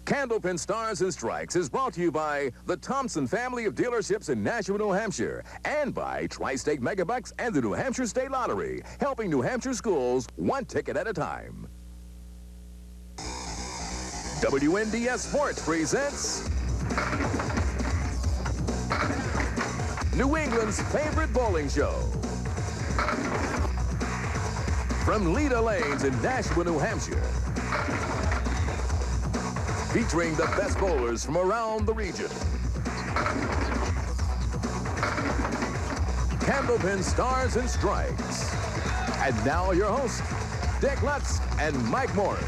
Candlepin Stars and Strikes is brought to you by the Thompson family of dealerships in Nashua, New Hampshire, and by Tri-State Megabucks and the New Hampshire State Lottery, helping New Hampshire schools one ticket at a time. WNDS Sports presents New England's favorite bowling show. From Leda Lanes in Nashua, New Hampshire. Featuring the best bowlers from around the region. Candlepin Stars and Strikes. And now your hosts, Dick Lutz and Mike Morin.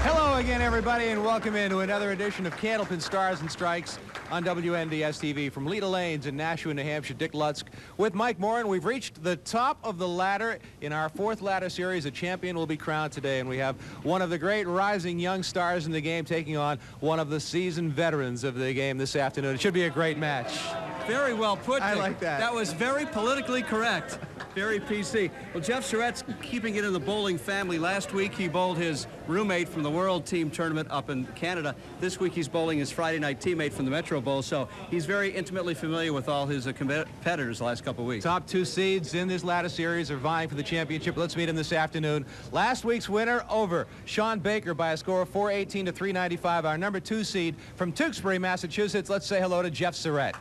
Hello again, everybody, and welcome into another edition of Candlepin Stars and Strikes on WNDS TV. From Leda Lanes in Nashua, New Hampshire, Dick Lutz with Mike Morin. We've reached the top of the ladder. In our fourth ladder series, a champion will be crowned today, and we have one of the great rising young stars in the game taking on one of the seasoned veterans of the game this afternoon. It should be a great match. Very well put, Dick. I like that. That was very politically correct. Very PC. Well, Jeff Surette's keeping it in the bowling family. Last week, he bowled his roommate from the World Team Tournament up in Canada. This week, he's bowling his Friday night teammate from the Metro Bowl, so he's very intimately familiar with all his competitors the last couple of weeks. Top two seeds in this ladder series are vying for the championship. Let's meet him this afternoon. Last week's winner over Sean Baker by a score of 418 to 395. Our number 2 seed from Tewksbury, Massachusetts. Let's say hello to Jeff Surette.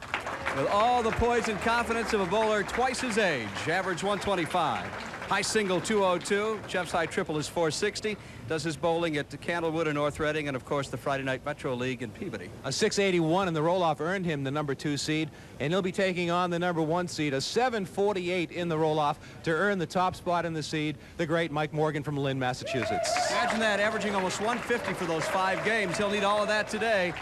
With all the poise and confidence of a bowler twice his age, average 125. High single 202. Jeff's high triple is 460. Does his bowling at Candlewood and North Reading, and of course the Friday Night Metro League in Peabody. A 681 in the roll-off earned him the number 2 seed, and he'll be taking on the number 1 seed. A 748 in the roll-off to earn the top spot in the seed, the great Mike Morgan from Lynn, Massachusetts. Imagine that, averaging almost 150 for those 5 games. He'll need all of that today.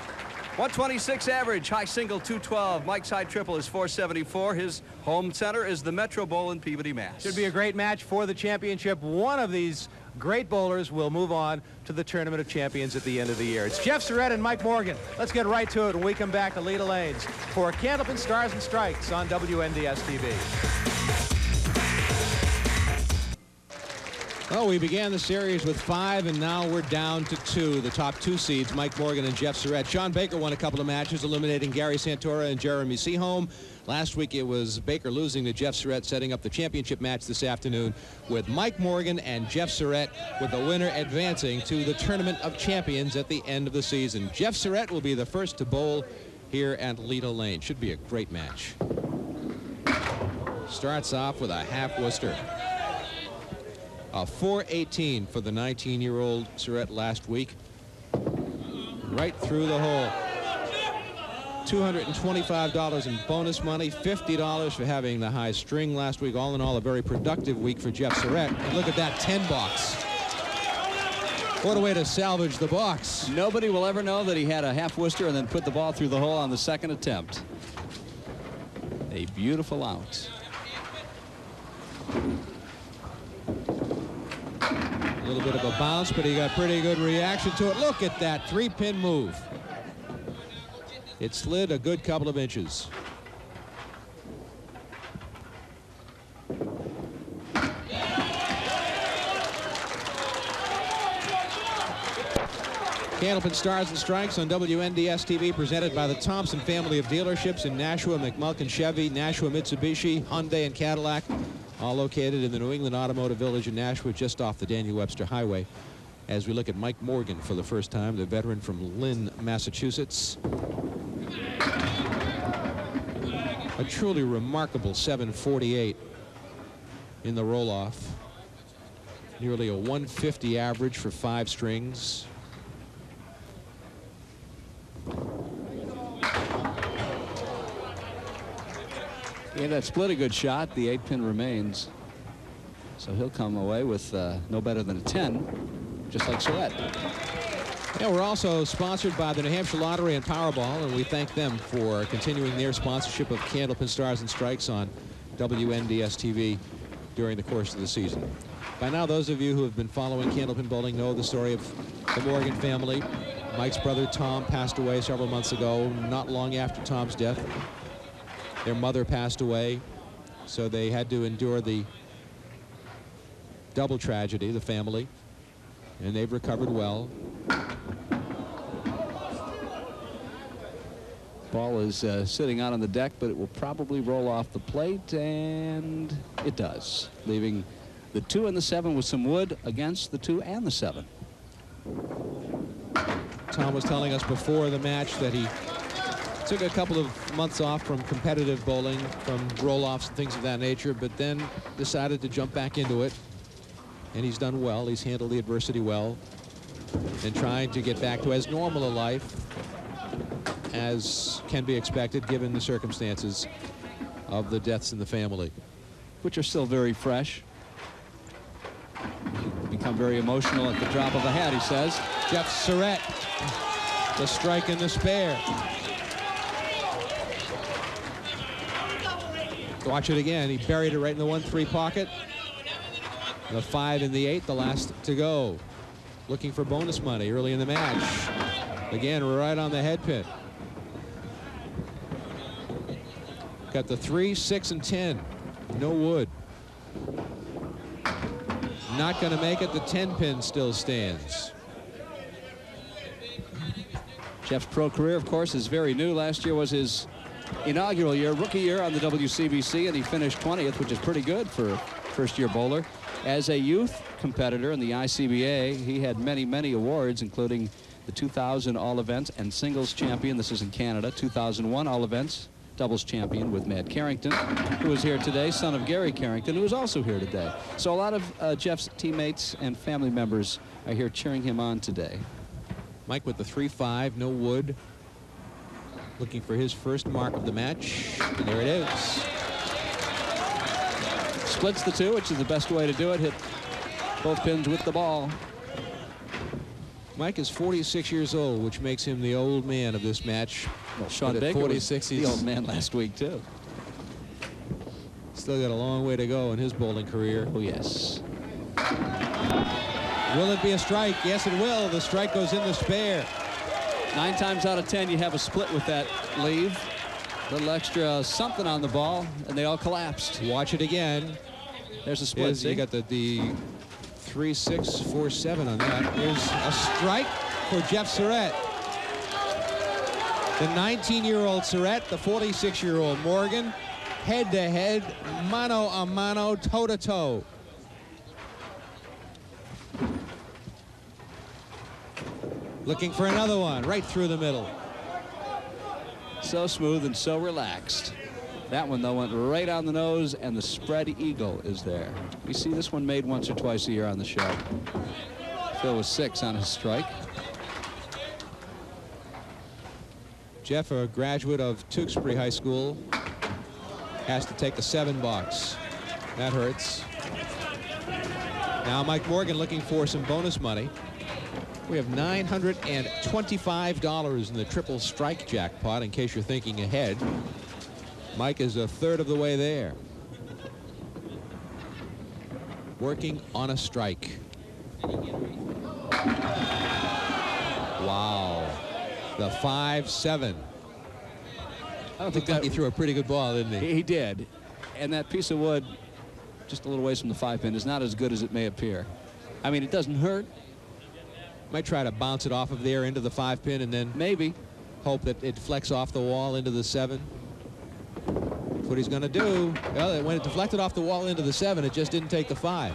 126 average, high single 212. Mike's high triple is 474. His home center is the Metro Bowl in Peabody, Mass. Should be a great match for the championship. One of these great bowlers will move on to the Tournament of Champions at the end of the year. It's Jeff Surette and Mike Morgan. Let's get right to it when we come back to Leda Lanes for Candlepin Stars and Strikes on WNDS TV. Well, we began the series with 5, and now we're down to 2. The top 2 seeds, Mike Morgan and Jeff Surette. Sean Baker won a couple of matches, eliminating Gary Santora and Jeremy Seaholm. Last week, it was Baker losing to Jeff Surette, setting up the championship match this afternoon with Mike Morgan and Jeff Surette, with the winner advancing to the Tournament of Champions at the end of the season. Jeff Surette will be the first to bowl here at Leda Lane. Should be a great match. Starts off with a half Worcester. A 418 for the 19-year-old Surette last week. Right through the hole. $225 in bonus money, $50 for having the high string last week. All in all, a very productive week for Jeff Surette. And look at that 10 box. What a way to salvage the box. Nobody will ever know that he had a half Worcester and then put the ball through the hole on the second attempt. A beautiful out. A little bit of a bounce, but he got pretty good reaction to it. Look at that 3-pin move. It slid a good couple of inches. Candlepin Stars and Strikes on WNDS TV, presented by the Thompson family of dealerships in Nashua, McMulkin Chevy, Nashua Mitsubishi, Hyundai, and Cadillac. All located in the New England Automotive Village in Nashua, just off the Daniel Webster Highway. As we look at Mike Morgan for the first time, the veteran from Lynn, Massachusetts. A truly remarkable 748 in the roll-off. Nearly a 150 average for 5 strings. Yeah, that split a good shot. The 8-pin remains. So he'll come away with no better than a 10, just like Surette. Yeah, we're also sponsored by the New Hampshire Lottery and Powerball, and we thank them for continuing their sponsorship of Candlepin Stars and Strikes on WNDS TV during the course of the season. By now, those of you who have been following Candlepin bowling know the story of the Morgan family. Mike's brother Tom passed away several months ago, not long after Tom's death. Their mother passed away, so they had to endure the double tragedy, the family, and they've recovered well. Ball is sitting out on the deck, but it will probably roll off the plate, and it does, leaving the 2 and the 7 with some wood against the 2 and the 7. Tom was telling us before the match that he took a couple of months off from competitive bowling, from roll-offs and things of that nature, but then decided to jump back into it. And he's done well. He's handled the adversity well and trying to get back to as normal a life as can be expected given the circumstances of the deaths in the family, which are still very fresh. Become very emotional at the drop of a hat, he says. Jeff Surette, the strike and the spare. Watch it again. He buried it right in the 1-3 pocket. The 5 and the 8, the last to go. Looking for bonus money early in the match. Again, right on the head pin. Got the 3, 6, and 10. No wood. Not going to make it. The 10 pin still stands. Jeff's pro career, of course, is very new. Last year was his inaugural year, rookie year on the WCBC, and he finished 20th, which is pretty good for a first-year bowler. As a youth competitor in the ICBA, he had many, many awards, including the 2000 All-Events and Singles Champion. This is in Canada. 2001 All-Events Doubles Champion with Matt Carrington, who is here today, son of Gary Carrington, who is also here today. So a lot of Jeff's teammates and family members are here cheering him on today. Mike with the 3-5, no wood. Looking for his first mark of the match. And there it is. Splits the 2, which is the best way to do it. Hit both pins with the ball. Mike is 46 years old, which makes him the old man of this match. Well, Sean Baker 46, was the old man last week, too. Still got a long way to go in his bowling career. Oh, yes. Will it be a strike? Yes, it will. The strike goes in the spare. 9 times out of 10, you have a split with that leave. A little extra something on the ball, and they all collapsed. Watch it again. There's a split. You got the 3, 6, 4, 7 on that. There's a strike for Jeff Surette. The 19-year-old Surette, the 46-year-old Morgan, head-to-head, mano-a-mano, toe-to-toe. Looking for another one, right through the middle. So smooth and so relaxed. That one, though, went right on the nose, and the spread eagle is there. We see this one made once or twice a year on the show. Phil was 6 on his strike. Jeff, a graduate of Tewksbury High School, has to take the 7 box. That hurts. Now Mike Morgan looking for some bonus money. We have $925 in the triple strike jackpot, in case you're thinking ahead. Mike is a third of the way there. Working on a strike. Wow. The 5-7. I don't think that he threw a pretty good ball, didn't he? He did. And that piece of wood, just a little ways from the 5 pin, is not as good as it may appear. I mean, it doesn't hurt. Might try to bounce it off of there into the 5 pin and then maybe hope that it flecks off the wall into the 7. That's what he's going to do. Well, when it deflected off the wall into the 7, it just didn't take the 5.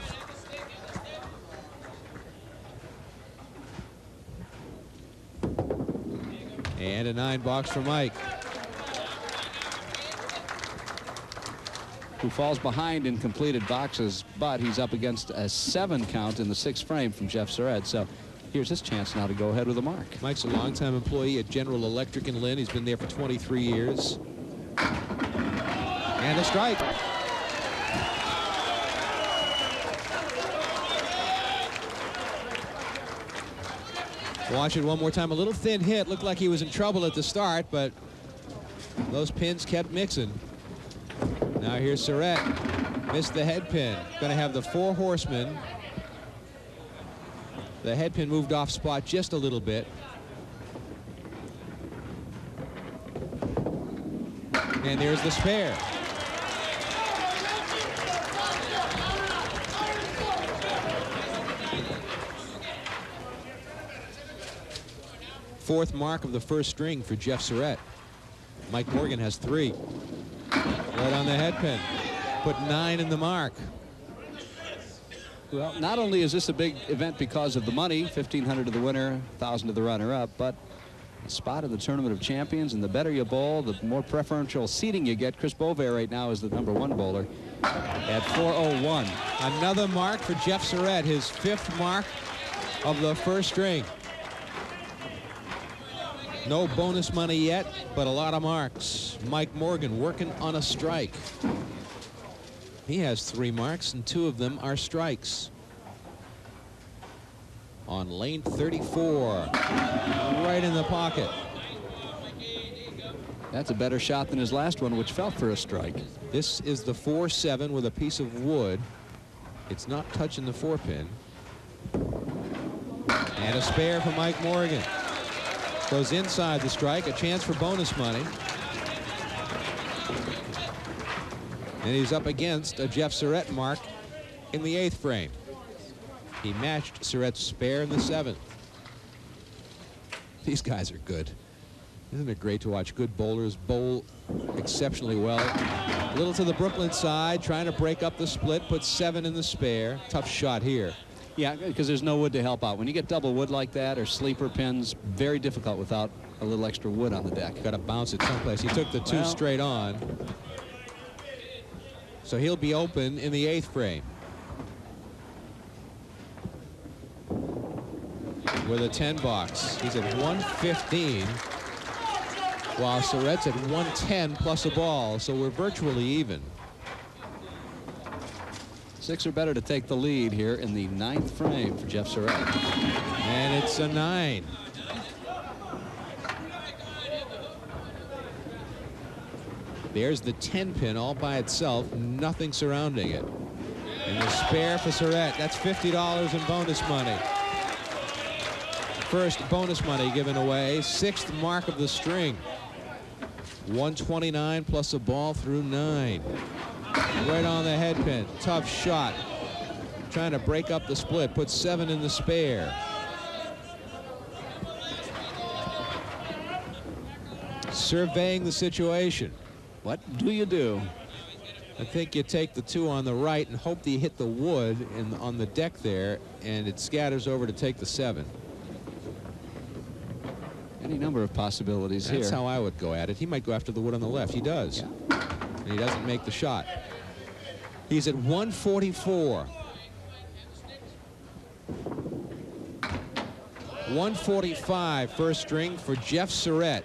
And a 9 box for Mike, who falls behind in completed boxes, but he's up against a 7 count in the 6th frame from Jeff Surette. So here's his chance now to go ahead with a mark. Mike's a longtime employee at General Electric in Lynn. He's been there for 23 years. And a strike. Watch it one more time. A little thin hit. Looked like he was in trouble at the start, but those pins kept mixing. Now here's Surette. Missed the head pin. Going to have the 4 horsemen. The head pin moved off spot just a little bit. And there's the spare. Fourth mark of the first string for Jeff Surette. Mike Morgan has 3. Right on the head pin. Put 9 in the mark. Well, not only is this a big event because of the money, $1,500 to the winner, $1,000 to the runner-up, but a spot in the Tournament of Champions, and the better you bowl, the more preferential seating you get. Chris Beauvais right now is the #1 bowler at 401. Another mark for Jeff Surette, his 5th mark of the first string. No bonus money yet, but a lot of marks. Mike Morgan working on a strike. He has 3 marks, and 2 of them are strikes. On lane 34, right in the pocket. That's a better shot than his last one, which fell for a strike. This is the 4-7 with a piece of wood. It's not touching the 4-pin. And a spare for Mike Morgan. Goes inside the strike, a chance for bonus money. And he's up against a Jeff Surette mark in the 8th frame. He matched Surette's spare in the 7th. These guys are good. Isn't it great to watch good bowlers bowl exceptionally well? A little to the Brooklyn side, trying to break up the split, put 7 in the spare. Tough shot here. Yeah, because there's no wood to help out. When you get double wood like that or sleeper pins, very difficult without a little extra wood on the deck. Got to bounce it someplace. He took the 2 straight on. So he'll be open in the 8th frame. With a 10 box. He's at 115. While Surette's at 110 plus a ball. So we're virtually even. 6 or better to take the lead here in the 9th frame for Jeff Surette. And it's a 9. There's the 10 pin all by itself, nothing surrounding it. And the spare for Surette. That's $50 in bonus money. First bonus money given away. 6th mark of the string. 129 plus a ball through 9. Right on the head pin. Tough shot. Trying to break up the split. Put 7 in the spare. Surveying the situation. What do you do? I think you take the 2 on the right and hope that you hit the wood on the deck there, and it scatters over to take the 7. Any number of possibilities here. That's how I would go at it. He might go after the wood on the left. He does. Yeah. And he doesn't make the shot. He's at 144. 145 first string for Jeff Surette.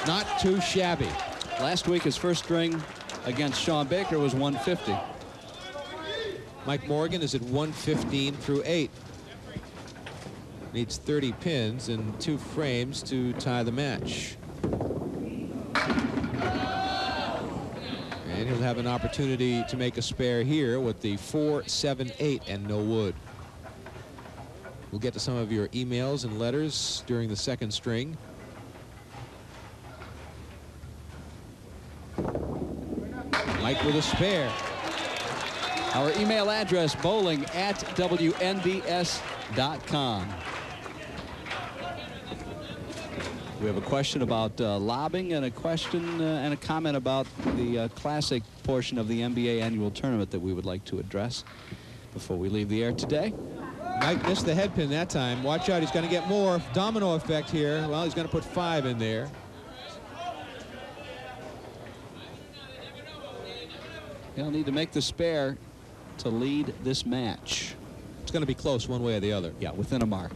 Not too shabby. Last week his first string against Sean Baker was 150. Mike Morgan is at 115 through 8. Needs 30 pins and 2 frames to tie the match. And he'll have an opportunity to make a spare here with the 4, 7, 8 and no wood. We'll get to some of your emails and letters during the 2nd string. Mike with a spare. Our email address, bowling@WNDS.com. We have a question about lobbing and a question and a comment about the classic portion of the NBA annual tournament that we would like to address before we leave the air today. Mike missed the head pin that time. Watch out, he's going to get more domino effect here. Well, he's going to put 5 in there. He'll need to make the spare to lead this match. It's going to be close one way or the other. Yeah, within a mark.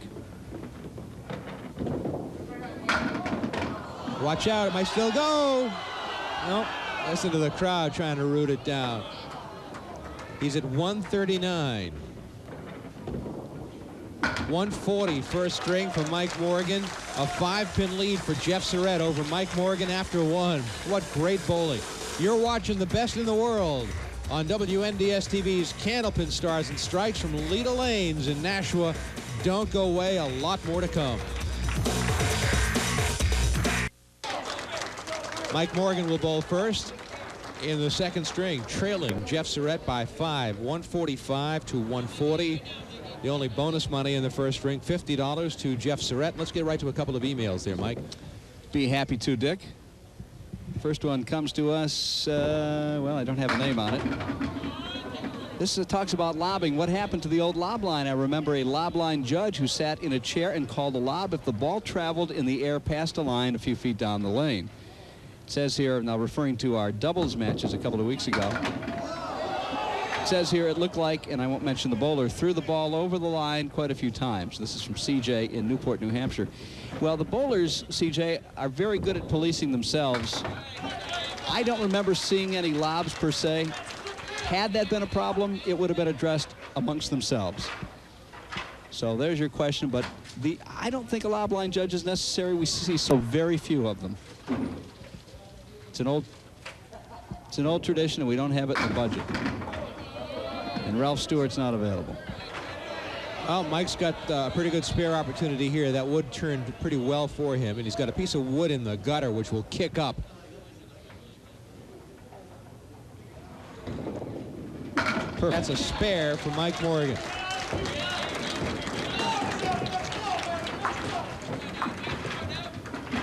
Watch out, it might still go. Nope. Listen to the crowd trying to root it down. He's at 139. 140 first string for Mike Morgan. A 5-pin lead for Jeff Surette over Mike Morgan after 1. What great bowling. You're watching the best in the world on WNDS TV's Candlepin Stars and Strikes from Leda Lanes in Nashua. Don't go away, a lot more to come. Mike Morgan will bowl first in the 2nd string, trailing Jeff Surette by 5, 145 to 140. The only bonus money in the first string, $50 to Jeff Surette. Let's get right to a couple of emails there, Mike. Be happy to, Dick. First one comes to us, well, I don't have a name on it. This talks about lobbing. What happened to the old lob line? I remember a lob line judge who sat in a chair and called a lob if the ball traveled in the air past a line a few feet down the lane. It says here, now referring to our doubles matches a couple of weeks ago, it says here it looked like, and I won't mention the bowler, threw the ball over the line quite a few times. This is from CJ in Newport, New Hampshire. Well, the bowlers, CJ, are very good at policing themselves. I don't remember seeing any lobs per se. Had that been a problem, it would have been addressed amongst themselves. So there's your question, but I don't think a lob line judge is necessary. We see so very few of them. It's an old tradition, and we don't have it in the budget. And Ralph Stewart's not available. Well, Mike's got a pretty good spare opportunity here. That wood turned pretty well for him, and he's got a piece of wood in the gutter which will kick up. Perfect. That's a spare for Mike Morgan.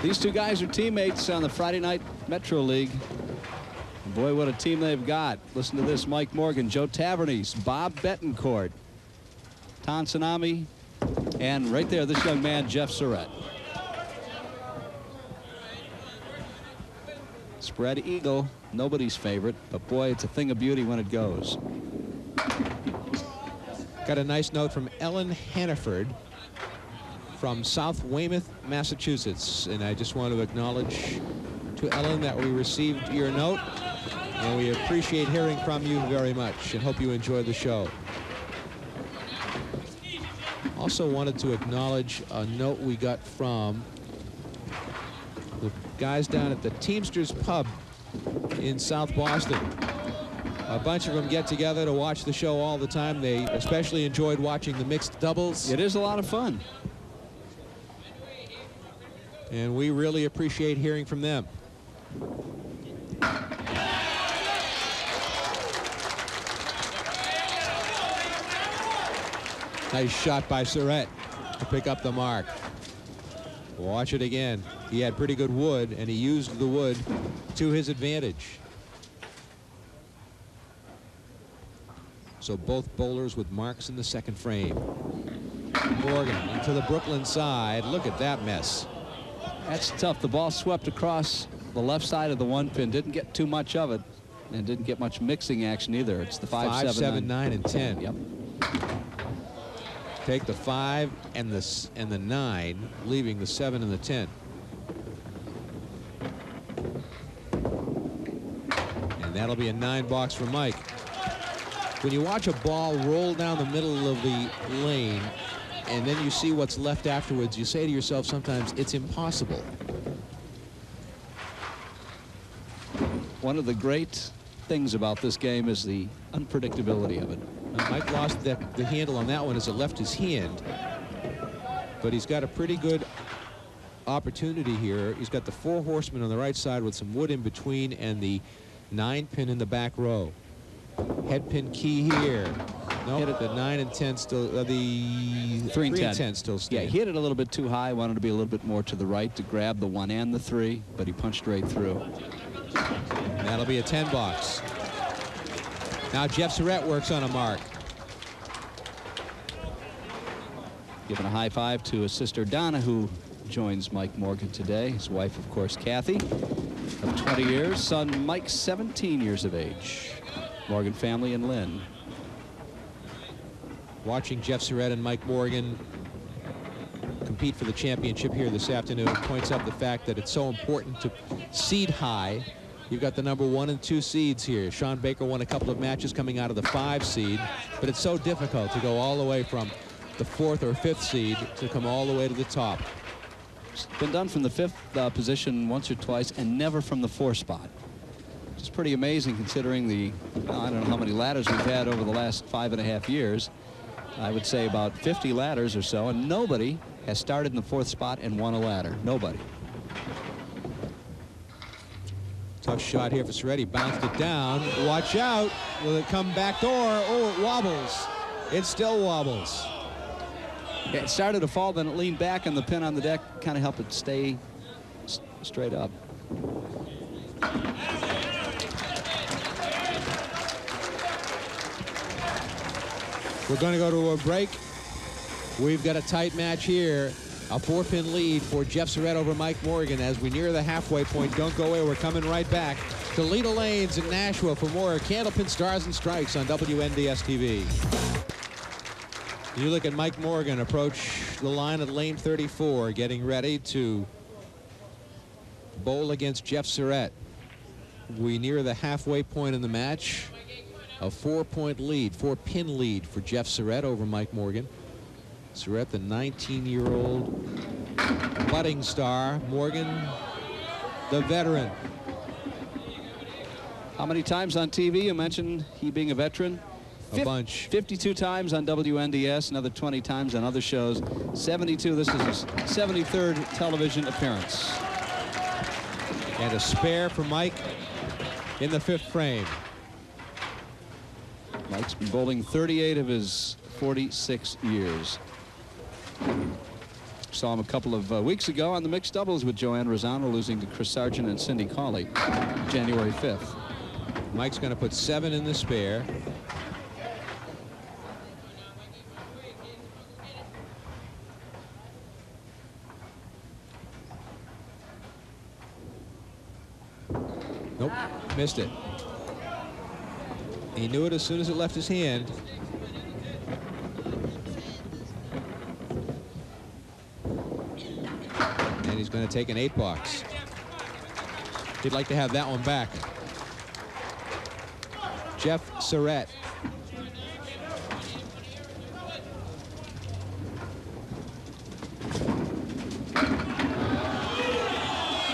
These two guys are teammates on the Friday Night Metro League. Boy, what a team they've got. Listen to this: Mike Morgan, Joe Tavernese, Bob Betancourt, Ton Tsunami, and right there, this young man, Jeff Surette. Spread eagle, nobody's favorite, but boy, it's a thing of beauty when it goes. Got a nice note from Ellen Hannaford from South Weymouth, Massachusetts, and I just want to acknowledge to Ellen that we received your note, and we appreciate hearing from you very much and hope you enjoy the show. Also wanted to acknowledge a note we got from the guys down at the Teamsters Pub in South Boston. A bunch of them get together to watch the show all the time. They especially enjoyed watching the mixed doubles. It is a lot of fun. And we really appreciate hearing from them. Nice shot by Surette to pick up the mark. Watch it again. He had pretty good wood, and he used the wood to his advantage. So both bowlers with marks in the second frame. Morgan into the Brooklyn side. Look at that mess. That's tough. The ball swept across the left side of the one pin. Didn't get too much of it, and didn't get much mixing action either. It's the 5, 7, 9, and 10. Yep. Take the 5 and the 9, leaving the 7 and the 10. And that'll be a 9 box for Mike. When you watch a ball roll down the middle of the lane and then you see what's left afterwards, you say to yourself sometimes, it's impossible. One of the great things about this game is the unpredictability of it. Mike lost the handle on that one as it left his hand, but he's got a pretty good opportunity here. He's got the 4 horsemen on the right side with some wood in between and the 9 pin in the back row. Head pin key here. No, nope, the 9 and 10 still, the 3 and 10 still stand. Yeah, he hit it a little bit too high. Wanted to be a little bit more to the right to grab the 1 and the 3, but he punched right through. And that'll be a 10 box. Now Jeff Surette works on a mark. Giving a high five to his sister Donna, who joins Mike Morgan today. His wife, of course, Kathy, of 20 years. Son Mike, 17 years of age. Morgan family in Lynn. Watching Jeff Surette and Mike Morgan compete for the championship here this afternoon points out the fact that it's so important to seed high. You've got the number 1 and 2 seeds here. Sean Baker won a couple of matches coming out of the 5 seed, but it's so difficult to go all the way from the 4th or 5th seed to come all the way to the top. It's been done from the 5th position once or twice and never from the 4 spot. It's pretty amazing considering the, well, I don't know how many ladders we've had over the last 5.5 years. I would say about 50 ladders or so, and nobody has started in the 4th spot and won a ladder. Nobody. Tough shot here for Surette. He bounced it down. Watch out. Will it come back door? Oh, it wobbles. It still wobbles. Yeah, it started to fall, then it leaned back, and the pin on the deck kind of helped it stay straight up. We're going to go to a break. We've got a tight match here. A 4-pin lead for Jeff Surette over Mike Morgan as we near the halfway point. Don't go away. We're coming right back. Toledo Lanes in Nashua for more Candlepin Stars and Strikes on WNDS TV. You look at Mike Morgan approach the line at lane 34, getting ready to bowl against Jeff Surette. We near the halfway point in the match. A 4-point lead, 4-pin lead for Jeff Surette over Mike Morgan. Surette, the 19-year-old budding star. Morgan, the veteran. How many times on TV? You mentioned he being a veteran. A bunch. 52 times on WNDS, another 20 times on other shows. 72, this is his 73rd television appearance. And a spare for Mike in the 5th frame. Mike's been bowling 38 of his 46 years. Saw him a couple of weeks ago on the mixed doubles with Joanne Rosano, losing to Chris Sargent and Cindy Cawley, January 5th. Mike's going to put 7 in the spare. Nope, missed it. He knew it as soon as it left his hand. And he's going to take an 8-box. He'd like to have that one back. Jeff Surette.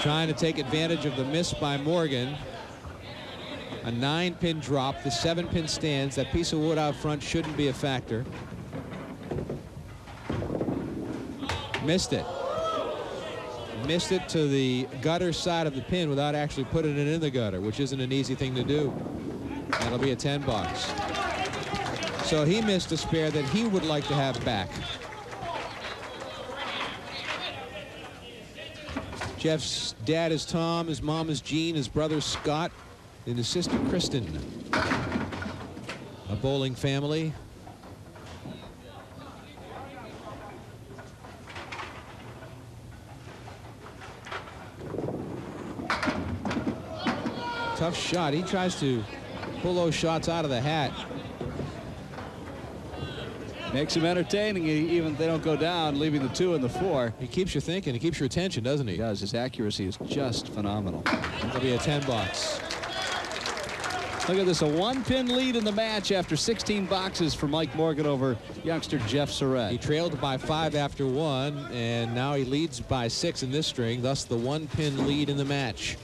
Trying to take advantage of the miss by Morgan. A 9-pin drop, the 7-pin stands. That piece of wood out front shouldn't be a factor. Missed it. Missed it to the gutter side of the pin without actually putting it in the gutter, which isn't an easy thing to do. That'll be a 10-box. So he missed a spare that he would like to have back. Jeff's dad is Tom, his mom is Jean, his brother Scott, and his sister Kristen. A bowling family. Tough shot. He tries to pull those shots out of the hat. Makes him entertaining, even if they don't go down, leaving the 2 and the 4. He keeps you thinking. He keeps your attention, doesn't he? He does. His accuracy is just phenomenal. That'll be a 10-box. Look at this, a 1-pin lead in the match after 16 boxes for Mike Morgan over youngster Jeff Surette. He trailed by 5 after 1, and now he leads by 6 in this string, thus the 1-pin lead in the match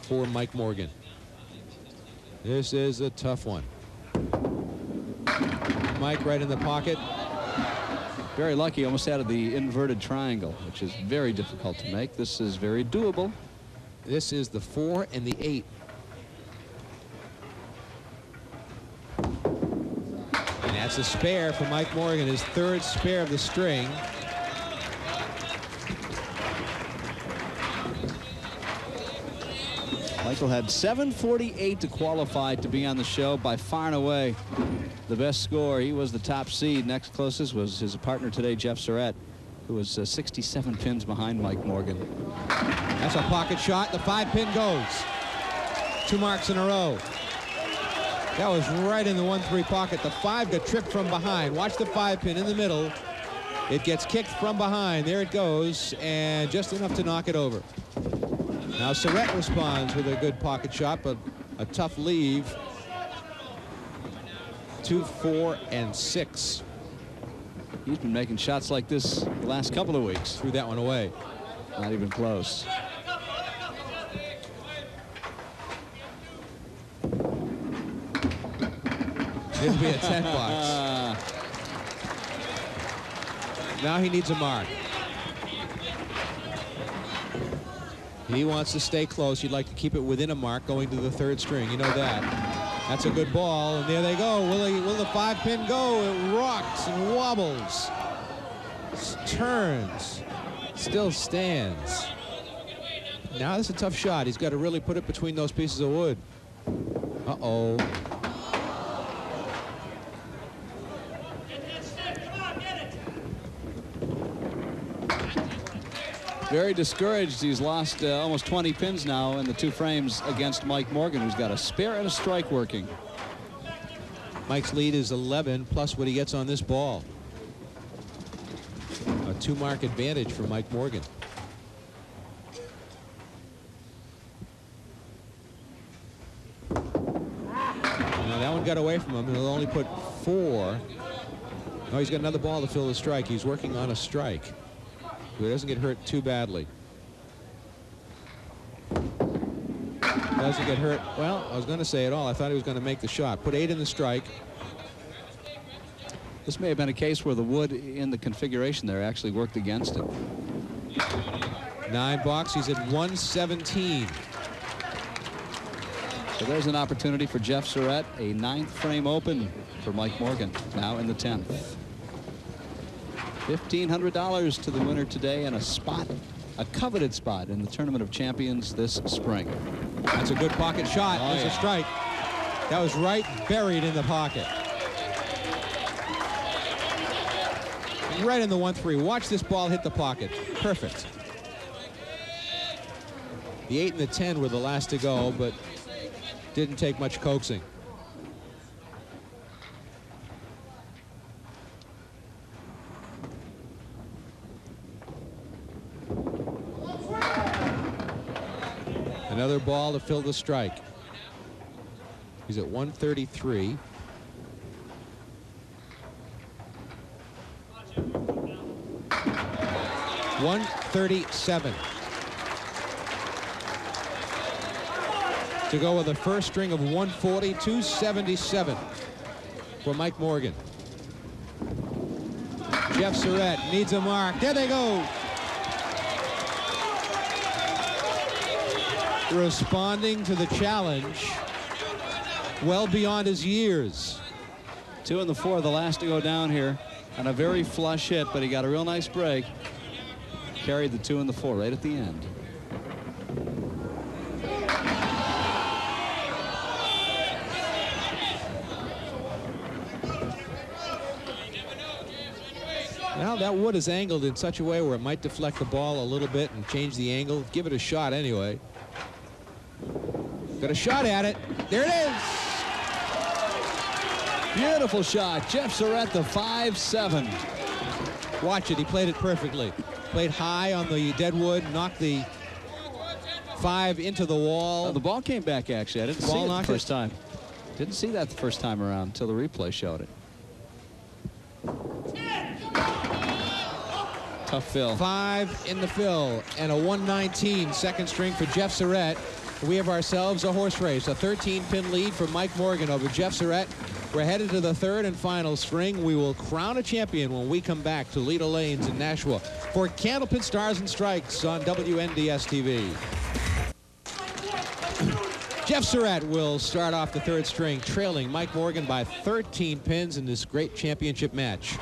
for Mike Morgan. This is a tough one. Mike right in the pocket. Very lucky, almost out of the inverted triangle, which is very difficult to make. This is very doable. This is the 4 and the 8. And that's a spare for Mike Morgan, his 3rd spare of the string. Michael had 748 to qualify to be on the show, by far and away the best score. He was the top seed. Next closest was his partner today, Jeff Surette, who was 67 pins behind Mike Morgan. That's a pocket shot. The 5-pin goes. 2 marks in a row. That was right in the 1-3 pocket. The 5 got tripped from behind. Watch the 5-pin in the middle. It gets kicked from behind. There it goes, and just enough to knock it over. Now Surette responds with a good pocket shot, but a tough leave. 2, 4, and 6. He's been making shots like this the last couple of weeks. Threw that one away. Not even close. It'll be a 10-box. Now he needs a mark. He wants to stay close. He'd like to keep it within a mark going to the 3rd string. You know that. That's a good ball, and there they go. Will the 5-pin go? It rocks and wobbles. Turns. Still stands. Now this is a tough shot. He's got to really put it between those pieces of wood. Uh-oh. Very discouraged. He's lost almost 20 pins now in the 2 frames against Mike Morgan, who's got a spare and a strike working. Mike's lead is 11 plus what he gets on this ball. A 2-mark advantage for Mike Morgan. Now that one got away from him. He'll only put 4. Oh, he's got another ball to fill the strike. He's working on a strike. So he doesn't get hurt too badly. Doesn't get hurt. Well, I was going to say it all. I thought he was going to make the shot. Put 8 in the strike. This may have been a case where the wood in the configuration there actually worked against him. 9 box. He's at 117. So there's an opportunity for Jeff Surette. A 9th frame open for Mike Morgan. Now in the 10th. $1,500 to the winner today and a spot, a coveted spot in the Tournament of Champions this spring. That's a good pocket shot. There's a strike. That was right buried in the pocket. Right in the 1-3. Watch this ball hit the pocket. Perfect. The 8 and the 10 were the last to go, but didn't take much coaxing. Another ball to fill the strike. He's at 133. $137. To go with a first string of 140, 277 for Mike Morgan. Jeff Surette needs a mark. There they go. Responding to the challenge well beyond his years. 2 and the 4, the last to go down here, and a very flush hit, but he got a real nice break. Carried the 2 and the 4 right at the end. Now that wood is angled in such a way where it might deflect the ball a little bit and change the angle. Give it a shot anyway. Got a shot at it. There it is. Beautiful shot. Jeff Surette, the 5-7. Watch it. He played it perfectly. Played high on the dead wood, knocked the 5 into the wall. The ball came back, actually. I didn't see it the first time. Didn't see that the first time around until the replay showed it. Tough fill. 5 in the fill and a 119 second string for Jeff Surette. We have ourselves a horse race. A 13-pin lead for Mike Morgan over Jeff Surette. We're headed to the 3rd and final string. We will crown a champion when we come back to Lido Lanes in Nashua for Candlepin Stars and Strikes on WNDS TV. Jeff Surette will start off the 3rd string, trailing Mike Morgan by 13 pins in this great championship match.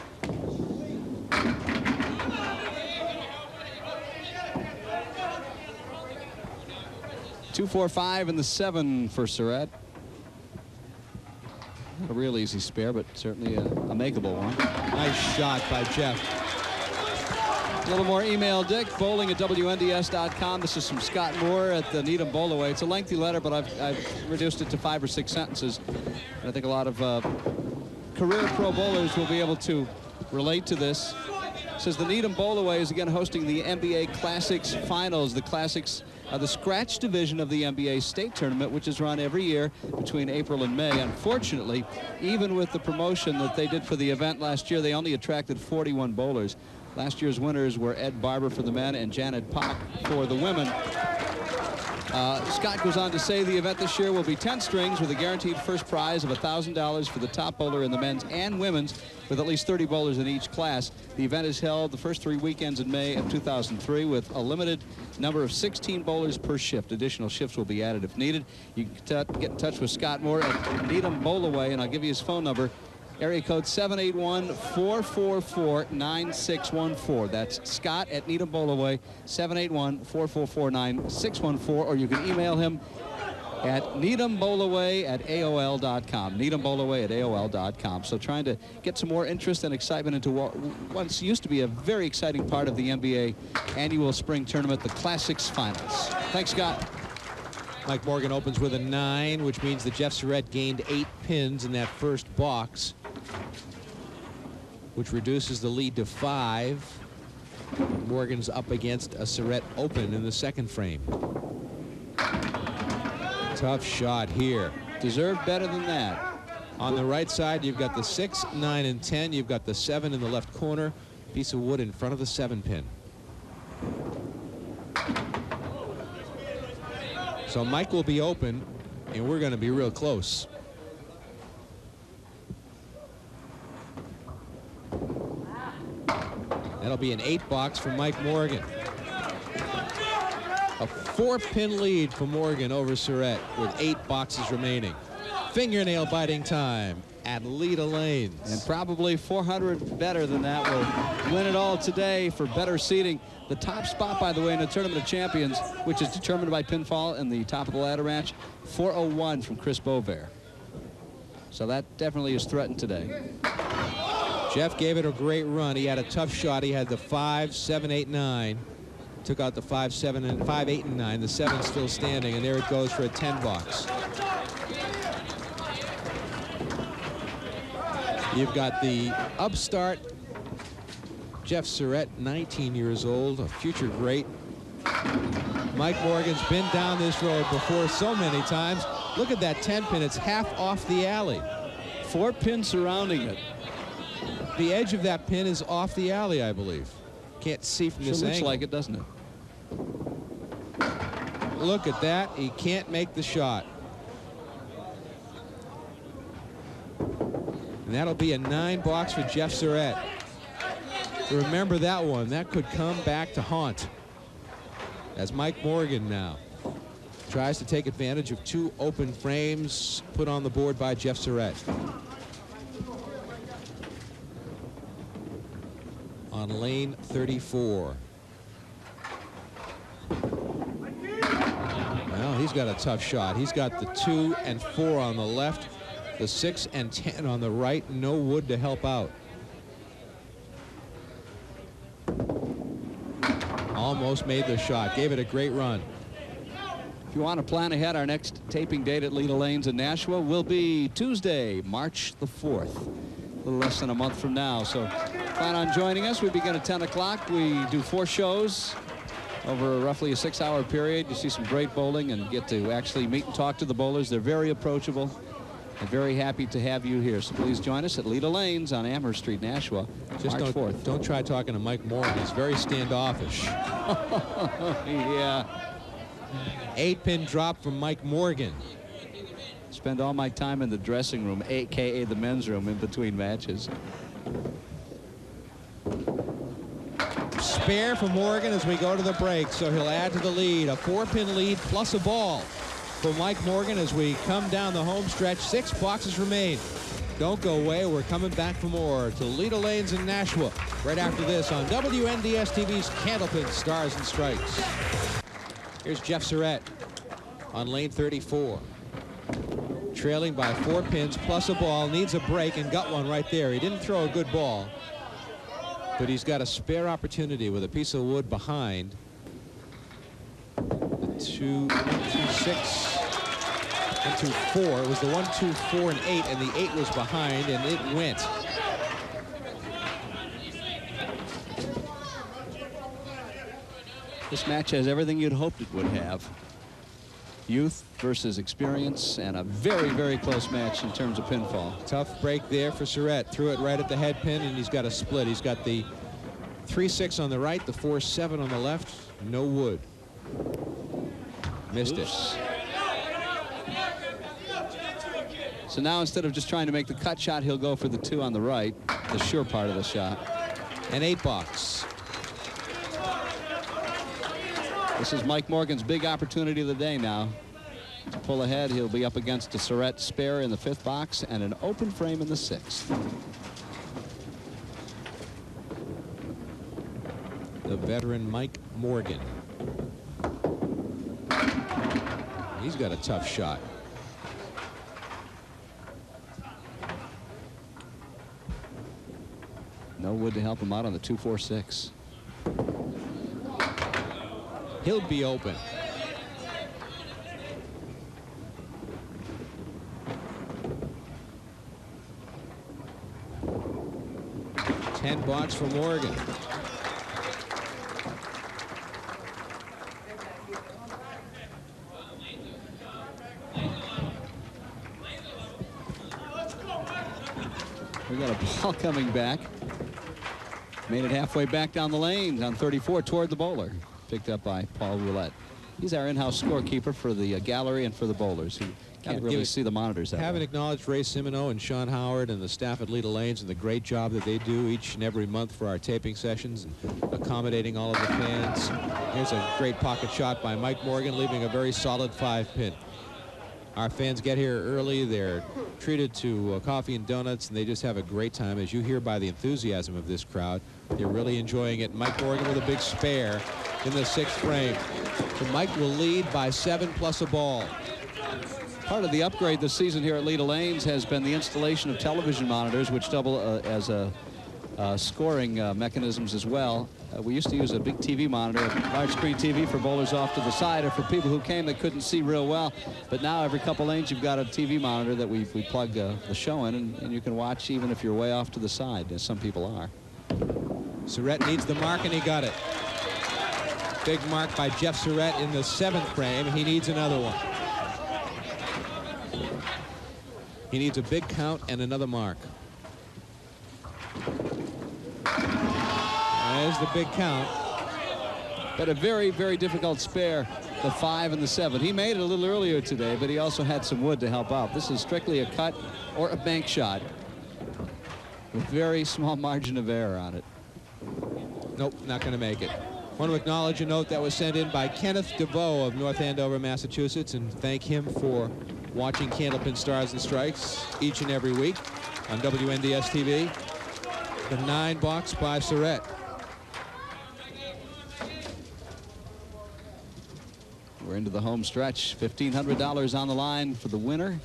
Two, 4, 5 and the 7 for Surette. Not a real easy spare, but certainly a makeable one. Nice shot by Jeff. A little more email, Dick. Bowling at WNDS.com. This is from Scott Moore at the Needham Bowlaway. It's a lengthy letter, but I've reduced it to 5 or 6 sentences. And I think a lot of career pro bowlers will be able to relate to this. It says the Needham Bowlaway is again hosting the NBA Classics Finals. The Classics are the scratch division of the NBA State Tournament, which is run every year between April and May. Unfortunately, even with the promotion that they did for the event last year, they only attracted 41 bowlers. Last year's winners were Ed Barber for the men and Janet Pock for the women. Scott goes on to say the event this year will be 10 strings with a guaranteed first prize of $1,000 for the top bowler in the men's and women's, with at least 30 bowlers in each class. The event is held the first 3 weekends in May of 2003 with a limited number of 16 bowlers per shift. Additional shifts will be added if needed. You can get in touch with Scott Moore at Needham Bowlaway, and I'll give you his phone number, Area code 781-444-9614. That's Scott at Needham Bolaway, 781-444-9614. Or you can email him at needhambolaway@aol.com. needhambolaway@aol.com. So trying to get some more interest and excitement into what once used to be a very exciting part of the NBA annual spring tournament, the Classics Finals. Thanks, Scott. Mike Morgan opens with a 9, which means that Jeff Surette gained 8 pins in that first box, which reduces the lead to 5. Morgan's up against a Surette open in the second frame. Tough shot here. Deserved better than that. On the right side, you've got the 6, 9, and 10. You've got the 7 in the left corner. Piece of wood in front of the 7 pin. So Mike will be open, and we're going to be real close. That'll be an 8 box for Mike Morgan. A 4-pin lead for Morgan over Surette with 8 boxes remaining. Fingernail biting time at Leda Lanes. And probably 400 better than that will win it all today for better seating. The top spot, by the way, in the Tournament of Champions, which is determined by pinfall in the top of the ladder match, 401 from Chris Bovair. So that definitely is threatened today. Jeff gave it a great run. He had a tough shot. He had the 5, 7, 8, 9. Took out the 5, 7, and 5, 8, and 9. The 7 still standing, and there it goes for a 10 box. You've got the upstart Jeff Surette, 19 years old, a future great. Mike Morgan's been down this road before so many times. Look at that 10 pin. It's half off the alley. 4 pins surrounding it. The edge of that pin is off the alley, I believe. Can't see from this looks angle. like it, doesn't it? Look at that. He can't make the shot. And that'll be a 9 box for Jeff Surette. Remember that one. That could come back to haunt. As Mike Morgan now tries to take advantage of 2 open frames put on the board by Jeff Surette. On lane 34. Well, he's got a tough shot. He's got the 2 and 4 on the left, the 6 and 10 on the right. No wood to help out. Almost made the shot. Gave it a great run. If you want to plan ahead, our next taping date at Leda Lanes in Nashua will be Tuesday, March the 4th. A little less than a month from now. So plan on joining us. We begin at 10 o'clock. We do 4 shows over roughly a 6-hour period. You see some great bowling and get to actually meet and talk to the bowlers. They're very approachable. I'm very happy to have you here. So please join us at Leda Lanes on Amherst Street, Nashua, Just March 4th. Don't try talking to Mike Morin. He's very standoffish. Yeah. 8-pin drop from Mike Morgan. Spend all my time in the dressing room, a.k.a. the men's room, in between matches. Spare for Morgan as we go to the break, so he'll add to the lead. A 4-pin lead plus a ball for Mike Morgan as we come down the home stretch. 6 boxes remain. Don't go away. We're coming back for more to Leda Lanes in Nashua right after this on WNDS TV's Candlepin Stars and Stripes. Here's Jeff Surette on lane 34. Trailing by 4 pins plus a ball. Needs a break and got one right there. He didn't throw a good ball, but he's got a spare opportunity with a piece of wood behind. The 2, 6, 1, 2, 4. It was the 1, 2, 4, and 8, and the 8 was behind, and it went. This match has everything you'd hoped it would have. Youth versus experience, and a very, very close match in terms of pinfall. Tough break there for Surette. Threw it right at the head pin, and he's got a split. He's got the 3-6 on the right, the 4-7 on the left. No wood. Missed it. So now instead of just trying to make the cut shot, he'll go for the 2 on the right, the sure part of the shot. An 8 box. This is Mike Morgan's big opportunity of the day now. to pull ahead. He'll be up against a Surette spare in the 5th box and an open frame in the 6th. The veteran Mike Morgan. He's got a tough shot. No wood to help him out on the 2-4-6. He'll be open. $10 for Morgan. We got a ball coming back. Made it halfway back down the lane on 34 toward the bowler. Picked up by Paul Roulette. He's our in-house scorekeeper for the gallery and for the bowlers. He can't really see the monitors that Haven't well. acknowledged Ray Simino and Sean Howard and the staff at Leda Lanes and the great job that they do each and every month for our taping sessions and accommodating all of the fans. Here's a great pocket shot by Mike Morgan, leaving a very solid 5-pin. Our fans get here early. They're treated to coffee and donuts, and they just have a great time. As you hear by the enthusiasm of this crowd, they're really enjoying it. Mike Morgan with a big spare in the 6th frame. So Mike will lead by 7 plus a ball. Part of the upgrade this season here at Leda Lanes has been the installation of television monitors, which double as scoring mechanisms as well. We used to use a big TV monitor, a large screen TV for bowlers off to the side or for people who came that couldn't see real well. But now every couple lanes you've got a TV monitor that we plug the show in, and you can watch even if you're way off to the side, as some people are. Surette needs the mark, and he got it. Big mark by Jeff Surette in the 7th frame. He needs another one. He needs a big count and another mark. There's the big count. But a very, very difficult spare, the 5 and the 7. He made it a little earlier today, but he also had some wood to help out. This is strictly a cut or a bank shot with very small margin of error on it. Nope, not going to make it. Want to acknowledge a note that was sent in by Kenneth DeVoe of North Andover, Massachusetts, and thank him for watching Candlepin Stars and Strikes each and every week on WNDS TV. The 9 box by Surette. We're into the home stretch. $1,500 on the line for the winner,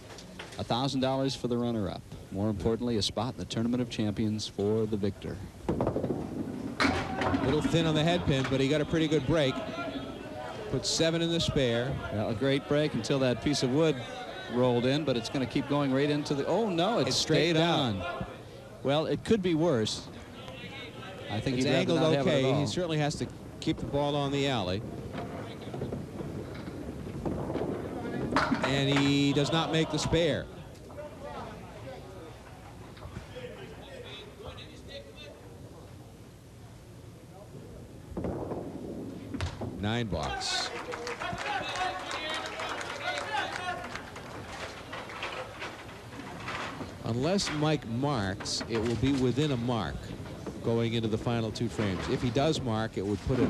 $1,000 for the runner-up. More importantly, a spot in the Tournament of Champions for the victor. A little thin on the head pin, but he got a pretty good break. Put 7 in the spare. Well, a great break until that piece of wood rolled in, but it's going to keep going right into the... Oh, no, it stayed on. Well, it could be worse. I think it's he'd rather angled not have it at okay. all. He certainly has to keep the ball on the alley. And he does not make the spare. Nine box. Unless Mike marks, it will be within a mark going into the final 2 frames. If he does mark, it would put it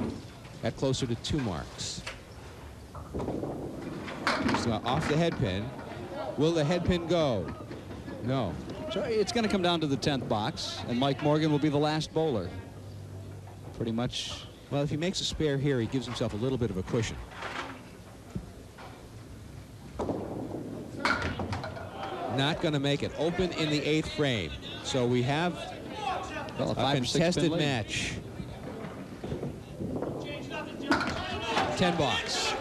at closer to 2 marks. So off the head pin. Will the head pin go? No. So it's going to come down to the 10th box, and Mike Morgan will be the last bowler. Pretty much. Well, if he makes a spare here, he gives himself a little bit of a cushion. Not going to make it. Open in the 8th frame. So we have a contested match. 10 box.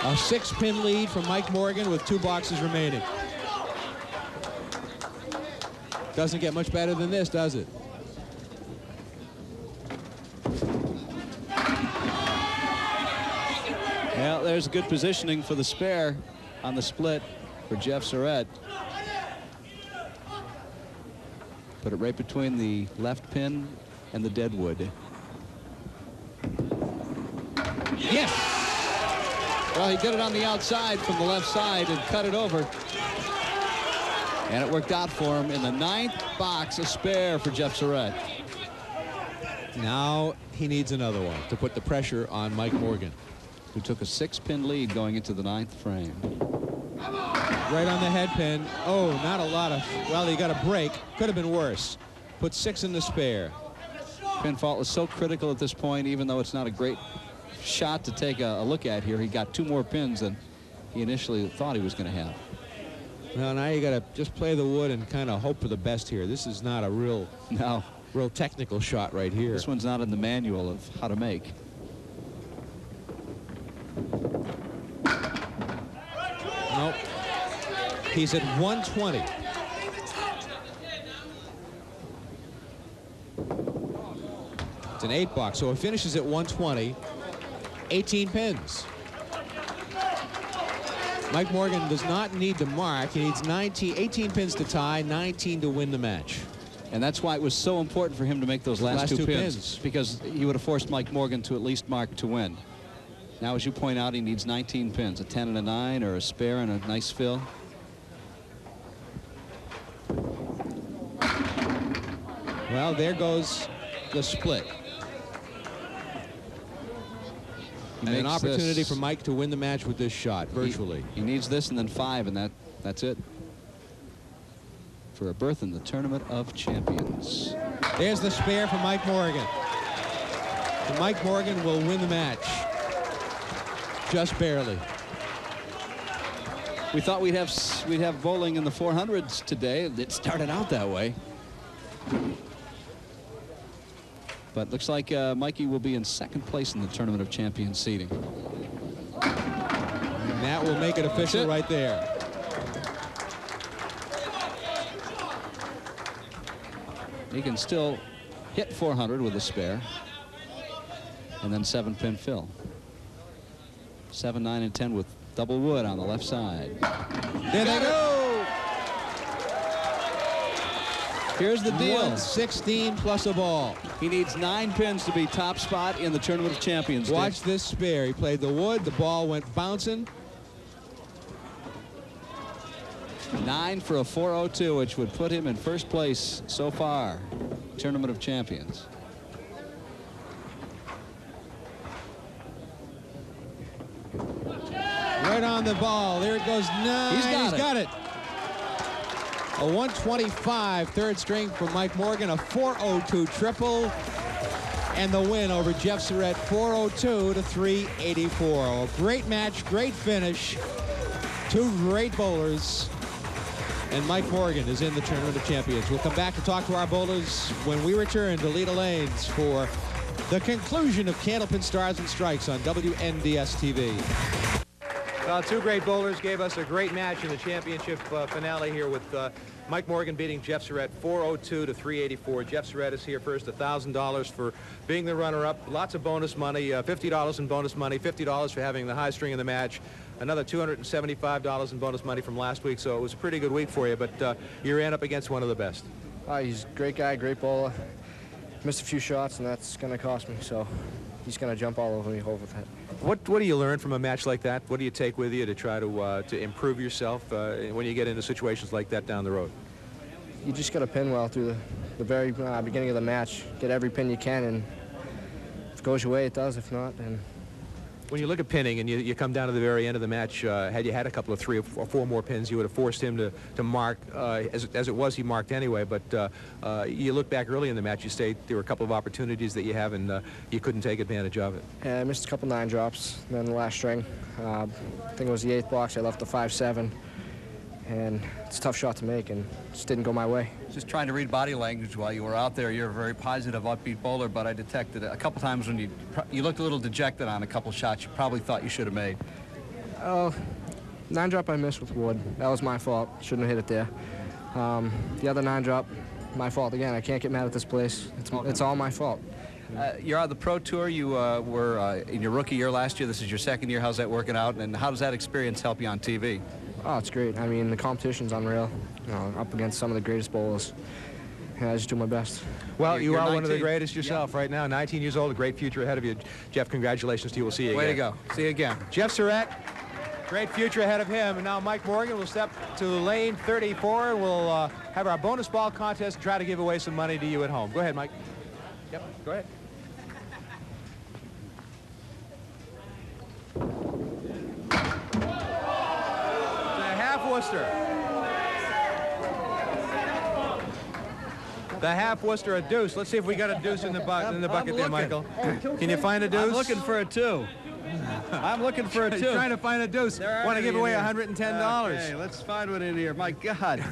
A 6-pin lead for Mike Morgan with 2 boxes remaining. Doesn't get much better than this, does it? Well, there's good positioning for the spare on the split for Jeff Surette. Put it right between the left pin and the dead wood. Yes! Well, he did it on the outside from the left side and cut it over. And it worked out for him in the 9th box, a spare for Jeff Surette. Now he needs another one to put the pressure on Mike Morgan. who took a 6-pin lead going into the 9th frame. Right on the head pin. Oh, not a lot of, well, he got a break. Could have been worse. Put 6 in the spare. Pin fault is so critical at this point, even though it's not a great shot to take a look at here. He got 2 more pins than he initially thought he was going to have. Well, now you got to just play the wood and kind of hope for the best here. This is not a real technical shot right here. This one's not in the manual of how to make. Nope. He's at 120. It's an 8-box, so it finishes at 120. 18 pins. Mike Morgan does not need to mark. He needs 18 pins to tie, 19 to win the match. And that's why it was so important for him to make those last two pins, because he would have forced Mike Morgan to at least mark to win. Now, as you point out, he needs 19 pins, a 10 and a 9, or a spare and a nice fill. Well, there goes the split. And an opportunity for Mike to win the match with this shot, virtually. He needs this and then 5, and that's it. For a berth in the Tournament of Champions. There's the spare for Mike Morgan. And Mike Morgan will win the match. Just barely. We thought we'd have bowling in the 400s today. It started out that way. But looks like Mikey will be in 2nd place in the Tournament of Champions seeding. And that will make it official right there. He can still hit 400 with a spare. And then 7-pin fill. 7, 9, and 10 with double wood on the left side. There they go! Here's the deal. 116 plus a ball. He needs 9 pins to be top spot in the Tournament of Champions. Watch this spare. He played the wood. The ball went bouncing. 9 for a 402, which would put him in 1st place so far. Tournament of Champions. Right on the ball. There it goes. 9. He's got it. A 125 3rd string for Mike Morgan, a 402 triple, and the win over Jeff Surette, 402 to 384. A great match, great finish. 2 great bowlers, and Mike Morgan is in the Tournament of Champions. We'll come back to talk to our bowlers when we return to Leda Lanes for the conclusion of Candlepin Stars and Strikes on WNDS TV. 2 great bowlers gave us a great match in the championship finale here with Mike Morgan beating Jeff Surette 402 to 384. Jeff Surette is here first, $1,000 for being the runner-up. Lots of bonus money, $50 in bonus money, $50 for having the high string in the match, another $275 in bonus money from last week. So it was a pretty good week for you, but you ran up against one of the best. He's a great guy, great bowler. Missed a few shots, and that's going to cost me. So he's going to jump all over me over that. What do you learn from a match like that? What do you take with you to try to improve yourself when you get into situations like that down the road? You just got to pin well through the very beginning of the match. Get every pin you can, and if it goes your way, it does. If not, then... When you look at pinning and you come down to the very end of the match, had you had a couple of 3 or 4 more pins, you would have forced him to mark. As it was, he marked anyway, but you look back early in the match, you state there were a couple of opportunities that you have, and you couldn't take advantage of it. Yeah, I missed a couple 9 drops. And then the last string, I think it was the 8th box, I left the 5-7, and it's a tough shot to make, and just didn't go my way. Just trying to read body language while you were out there. You're a very positive, upbeat bowler, but I detected a couple times when you looked a little dejected on a couple shots you probably thought you should have made. Oh, 9 drop I missed with wood. That was my fault. Shouldn't have hit it there. The other 9 drop, my fault again. I can't get mad at this place. It's all my fault. You're on the Pro Tour. You were in your rookie year last year. This is your 2nd year. How's that working out? And how does that experience help you on TV? Oh, it's great. I mean, the competition's unreal. You know, up against some of the greatest bowlers. And I just do my best. Well, you are 19. one of the greatest yourself right now. 19 years old, a great future ahead of you. Jeff, congratulations to you. We'll see you again. Way to go. See you again. Jeff Surette, great future ahead of him. And now Mike Morgan will step to lane 34, and we'll have our bonus ball contest and try to give away some money to you at home. Go ahead, Mike. Yep, go ahead. Worcester. The half Worcester, a deuce. Let's see if we got a deuce in the bucket there, Michael. Can you find a deuce? I'm looking for a 2. I'm looking for a 2. Trying to find a deuce. Want to give away $110. Okay, let's find one in here. My God.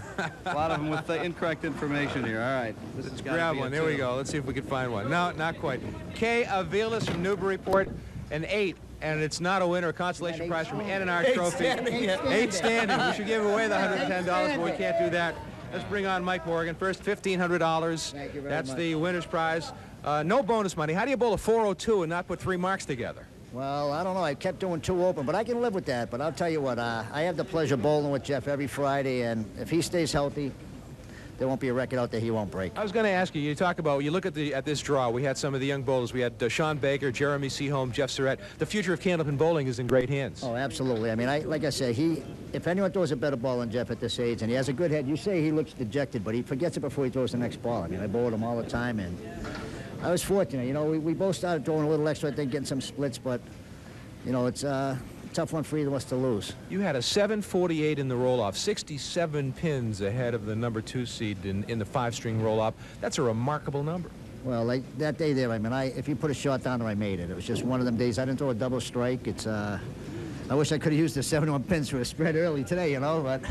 A lot of them with the incorrect information here. All right. Let's grab one. There we go. Let's see if we can find one. No, not quite. Kay Avilas from Newburyport, an 8. And it's not a winner, a consolation prize from N&R Trophy. 8 standing. We should give away the $110, but we can't do that. Let's bring on Mike Morgan. First, $1,500. That's the winner's prize. No bonus money. How do you bowl a 402 and not put 3 marks together? Well, I don't know. I kept doing 2 open, but I can live with that. But I'll tell you what, I have the pleasure of bowling with Jeff every Friday, and if he stays healthy, there won't be a record out there he won't break. I was going to ask you, you talk about, you look at this draw, we had some of the young bowlers. We had Sean Baker, Jeremy Seaholm, Jeff Surette. The future of Candlepin bowling is in great hands. Oh, absolutely. I mean, like I said, if anyone throws a better ball than Jeff at this age, and he has a good head, you say he looks dejected, but he forgets it before he throws the next ball. I mean, I bowled him all the time, and I was fortunate. You know, we both started throwing a little extra, I think, getting some splits, but, you know, it's a tough one for either of us to lose. You had a 748 in the roll-off, 67 pins ahead of the number 2 seed in the 5-string roll-off. That's a remarkable number. Well, like that day there, I mean, if you put a shot down there, I made it. It was just one of them days. I didn't throw a double strike. I wish I could have used the 71 pins for a spread early today, you know, but...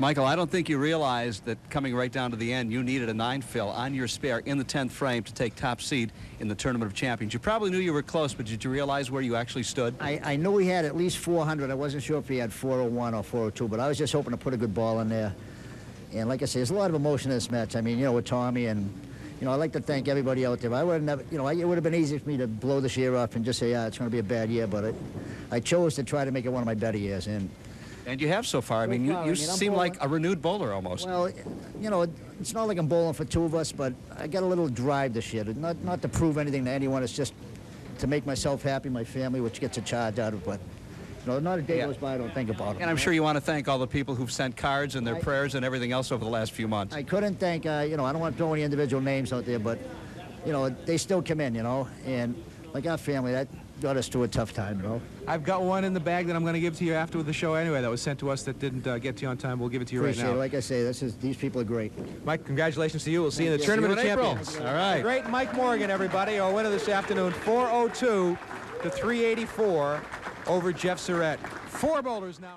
Michael, I don't think you realized that coming right down to the end, you needed a 9 fill on your spare in the 10th frame to take top seed in the Tournament of Champions. You probably knew you were close, but did you realize where you actually stood? I knew he had at least 400. I wasn't sure if he had 401 or 402, but I was just hoping to put a good ball in there. And like I say, there's a lot of emotion in this match. I mean, you know, with Tommy, and, you know, I'd like to thank everybody out there. I would have never, you know, it would have been easy for me to blow this year off and just say, yeah, it's going to be a bad year, but I chose to try to make it one of my better years. And you have so far. I mean, you seem like a renewed bowler almost. Well, you know, it's not like I'm bowling for 2 of us, but I got a little drive this year. Not to prove anything to anyone. It's just to make myself happy, my family, which gets a charge out of it. But, you know, not a day goes by I don't think about it. And I'm sure you want to thank all the people who've sent cards and their prayers and everything else over the last few months. I couldn't thank, you know, I don't want to throw any individual names out there, but, you know, they still come in, you know. And like our family, that got us through a tough time, you know. I've got one in the bag that I'm going to give to you after the show anyway that was sent to us that didn't get to you on time. We'll give it to you right now. Appreciate it. Like I say, these people are great. Mike, congratulations to you. We'll see you in the Tournament of Champions. All right. The great Mike Morgan, everybody, our winner this afternoon, 402 to 384 over Jeff Surette. 4 bowlers now.